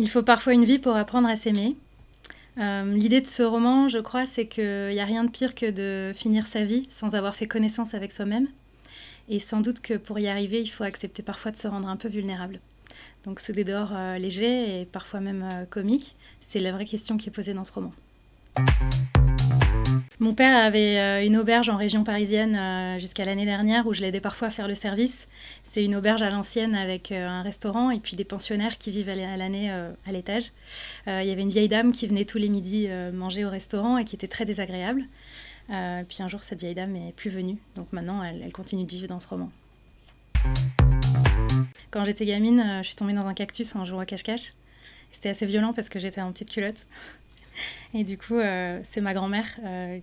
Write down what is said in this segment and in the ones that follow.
Il faut parfois une vie pour apprendre à s'aimer. L'idée de ce roman, je crois, c'est qu'il y a rien de pire que de finir sa vie sans avoir fait connaissance avec soi-même. Et sans doute que pour y arriver, il faut accepter parfois de se rendre un peu vulnérable. Donc c'est des dehors légers et parfois même comiques. C'est la vraie question qui est posée dans ce roman. Mon père avait une auberge en région parisienne jusqu'à l'année dernière où je l'aidais parfois à faire le service. C'est une auberge à l'ancienne avec un restaurant et puis des pensionnaires qui vivent à l'année à l'étage. Il y avait une vieille dame qui venait tous les midis manger au restaurant et qui était très désagréable. Puis un jour, cette vieille dame n'est plus venue. Donc maintenant, elle continue de vivre dans ce roman. Quand j'étais gamine, je suis tombée dans un cactus en jouant à cache-cache. C'était assez violent parce que j'étais en petite culotte. Et du coup, c'est ma grand-mère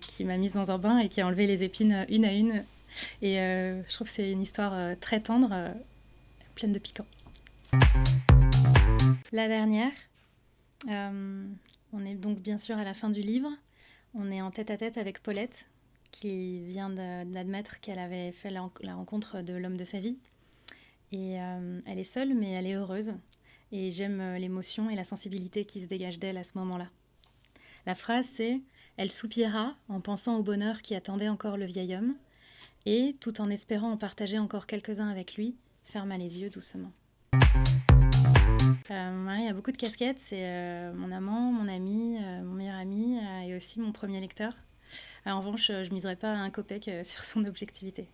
qui m'a mise dans un bain et qui a enlevé les épines une à une. Et je trouve que c'est une histoire très tendre, pleine de piquant. La dernière, on est donc bien sûr à la fin du livre. On est en tête-à-tête avec Paulette, qui vient d'admettre qu'elle avait fait la rencontre de l'homme de sa vie. Et elle est seule, mais elle est heureuse. Et j'aime l'émotion et la sensibilité qui se dégagent d'elle à ce moment-là. La phrase, c'est « Elle soupira en pensant au bonheur qui attendait encore le vieil homme, et, tout en espérant en partager encore quelques-uns avec lui, ferma les yeux doucement. » Mon mari a beaucoup de casquettes, c'est mon amant, mon ami, mon meilleur ami et aussi mon premier lecteur. En revanche, je ne miserai pas un copec sur son objectivité.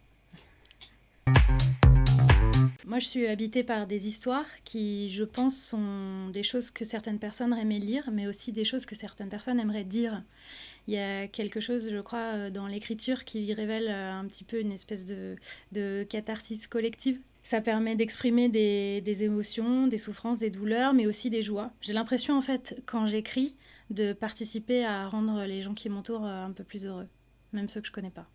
Moi, je suis habitée par des histoires qui, je pense, sont des choses que certaines personnes aimeraient lire, mais aussi des choses que certaines personnes aimeraient dire. Il y a quelque chose, je crois, dans l'écriture qui révèle un petit peu une espèce de catharsis collective. Ça permet d'exprimer des émotions, des souffrances, des douleurs, mais aussi des joies. J'ai l'impression, en fait, quand j'écris, de participer à rendre les gens qui m'entourent un peu plus heureux, même ceux que je connais pas.